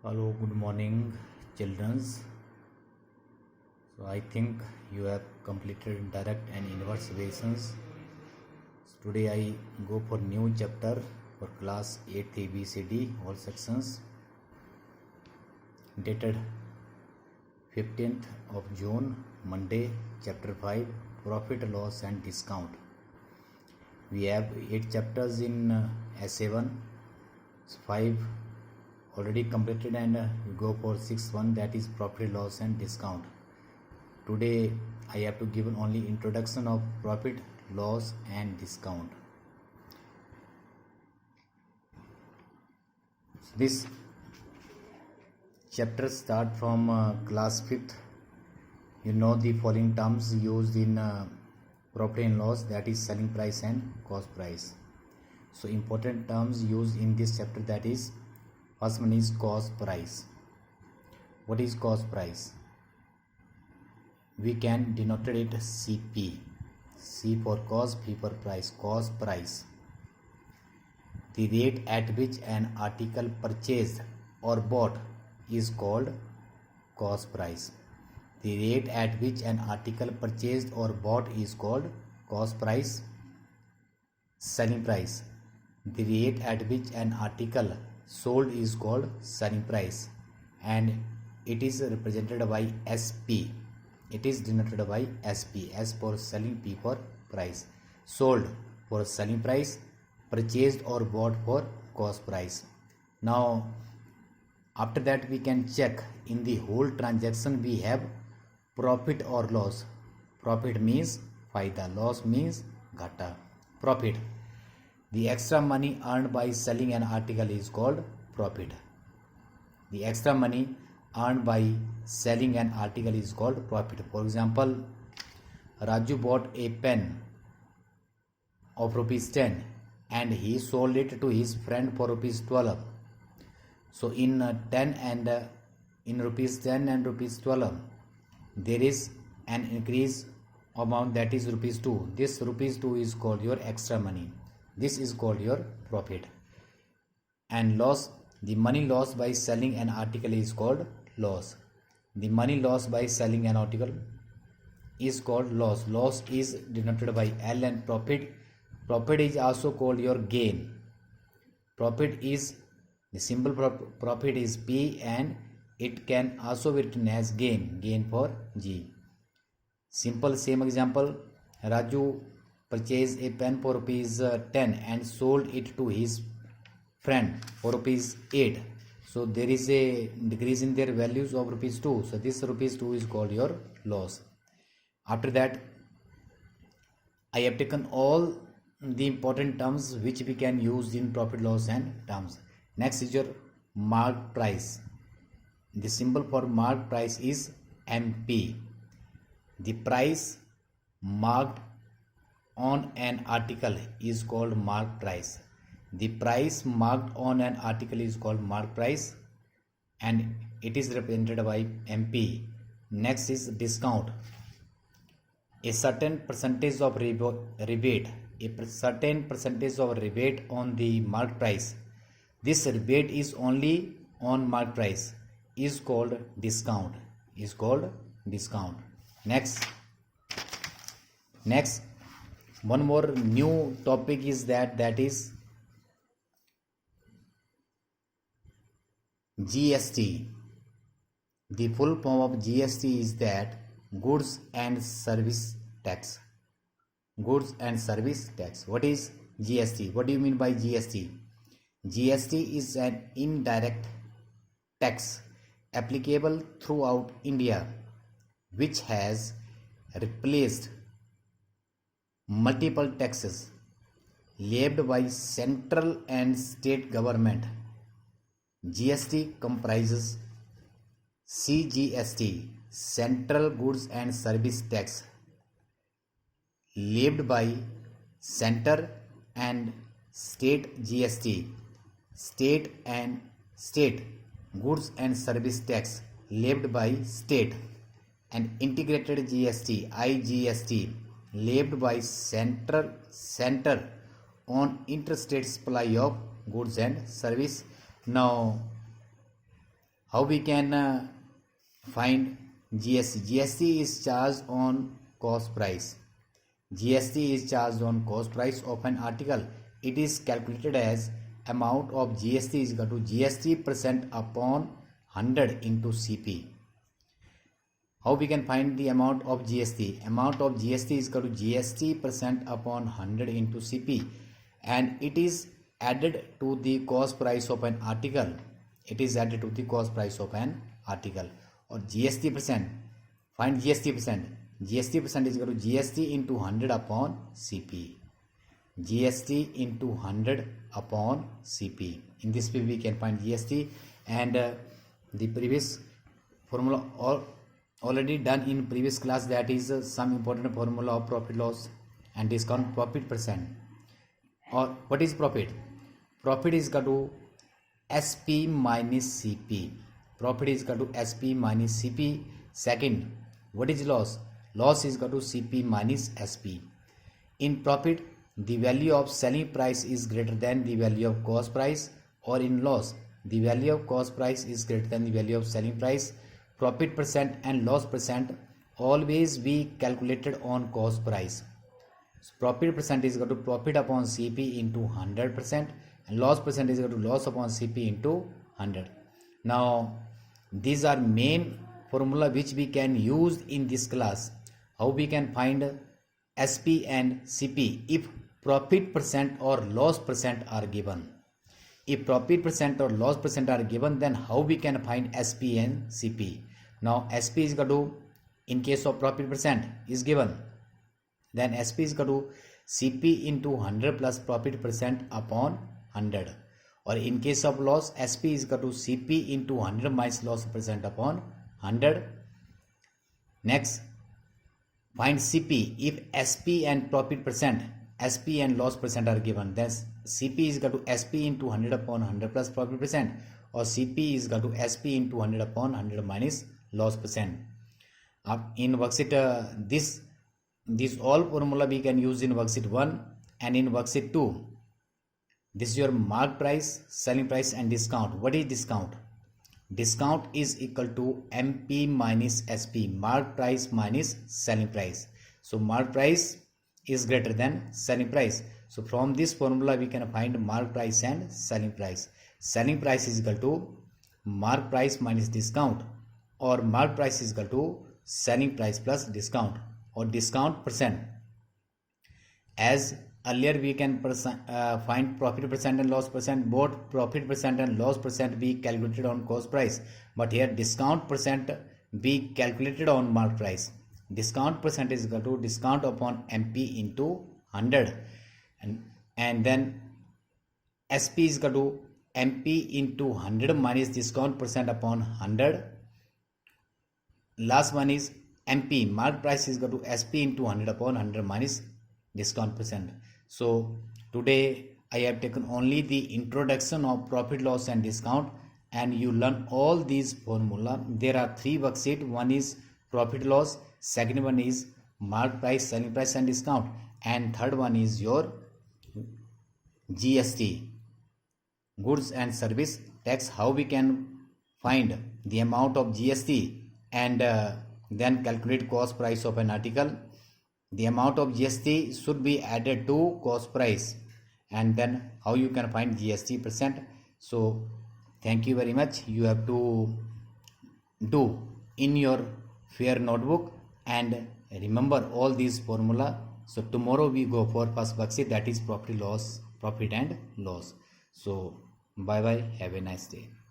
Hello, good morning, childrens. So I think you have completed direct and inverse equations. So today I go for new chapter for class 8th ABCD all sections, dated 15th of June, Monday, chapter 5, profit, loss and discount. We have 8 chapters in SA1, 5 already completed, and we go for 6th one, that is profit, loss and discount. Today I have to give only introduction of profit, loss and discount. This chapter start from class 5th. You know the following terms used in profit and loss, that is selling price and cost price. So important terms used in this chapter, that is first one is cost price. What is cost price? We can denote it CP. C for cost, P for price. Cost price. The rate at which an article purchased or bought is called cost price. The rate at which an article purchased or bought is called cost price. Selling price. The rate at which an article sold is called selling price, and it is represented by SP. It is denoted by SP. S for selling, P for price. Sold for selling price, purchased or bought for cost price. Now after that we can check in the whole transaction we have profit or loss. Profit means faida, loss means ghata. Profit. The extra money earned by selling an article is called profit. The extra money earned by selling an article is called profit. For example, Raju bought a pen of rupees 10 and he sold it to his friend for rupees 12. So in 10 and in rupees 10 and rupees 12, there is an increase amount, that is rupees 2. This rupees 2 is called your extra money. This is called your profit. And loss, the money lost by selling an article is called loss. The money lost by selling an article is called loss. Loss is denoted by L, and profit is also called your gain. Profit is, the symbol for profit is P, and it can also be written as gain for G. Simple same example, Raju purchased a pen for rupees 10 and sold it to his friend for rupees 8. So there is a decrease in their values of rupees 2. So this rupees 2 is called your loss. After that, I have taken all the important terms which we can use in profit, loss and terms. Next is your marked price. The symbol for marked price is MP. The price marked on an article is called marked price. The price marked on an article is called marked price, and it is represented by MP. Next is discount. A certain percentage of rebate, a certain percentage of rebate on the marked price. This rebate is only on marked price, is called discount. Is called discount. Next, one more new topic is that is GST. The full form of GST is that goods and service tax. Goods and service tax. What is GST? What do you mean by GST? GST is an indirect tax applicable throughout India, which has replaced multiple taxes levied by central and state government. GST comprises CGST, Central Goods and Service Tax, levied by center, and state GST, state goods and service tax levied by state, and integrated GST, IGST, levied by center on interstate supply of goods and service. Now How we can find GST? GST is charged on cost price. GST is charged on cost price of an article. It is calculated as amount of GST is equal to GST percent upon 100 into CP. How we can find the amount of GST? Amount of GST is equal to GST percent upon 100 into CP, and it is added to the cost price of an article. It is added to the cost price of an article. Or GST percent. Find GST percent. GST percent is equal to GST into 100 upon CP. GST into 100 upon CP. In this way we can find GST, and the previous formula already done in previous class, that is some important formula of profit loss and discount profit percent. Or what is profit? Profit is equal to SP minus CP. Profit is equal to SP minus CP. Second, what is loss? Loss is equal to CP minus SP. In profit, the value of selling price is greater than the value of cost price, or in loss, the value of cost price is greater than the value of selling price. Profit percent and loss percent always be calculated on cost price. So profit percent is equal to profit upon CP into 100%, and loss percent is equal to loss upon CP into 100. Now these are main formula which we can use in this class. How we can find SP and CP if profit percent or loss percent are given. If profit percent or loss percent are given, then how we can find SP and CP? Now SP is equal to, in case of profit percent is given, then SP is equal to CP into 100 plus profit percent upon 100. Or in case of loss, SP is equal to CP into 100 minus loss percent upon 100. Next, find CP if SP and profit percent, SP and loss percent are given. Then CP is equal to SP into 100 upon 100 plus profit percent, or CP is equal to SP into 100 upon 100 minus loss percent. In worksheet, this all formula we can use in worksheet 1 and in worksheet 2. This is your mark price, selling price and discount. What is discount? Discount is equal to MP minus SP, mark price minus selling price. So mark price is greater than selling price. So from this formula we can find mark price and selling price. Selling price is equal to mark price minus discount, or mark price is equal to selling price plus discount, or discount percent. As earlier we can find profit percent and loss percent. Both profit percent and loss percent be calculated on cost price, but here discount percent be calculated on mark price. Discount percent is equal to discount upon MP into 100, and then SP is equal to MP into 100 minus discount percent upon 100. Last one is MP, mark price is equal to SP into 100 upon 100 minus discount percent. So today I have taken only the introduction of profit, loss and discount, and you learn all these formula. There are 3 worksheets. One is profit loss, second one is mark price, selling price and discount, and third one is your GST, goods and service tax. How we can find the amount of GST and then calculate cost price of an article. The amount of GST should be added to cost price, and then how you can find GST percent. So thank you very much. You have to do in your fair notebook and remember all these formula. So tomorrow we go for first worksheet, that is profit and loss. So bye bye, have a nice day.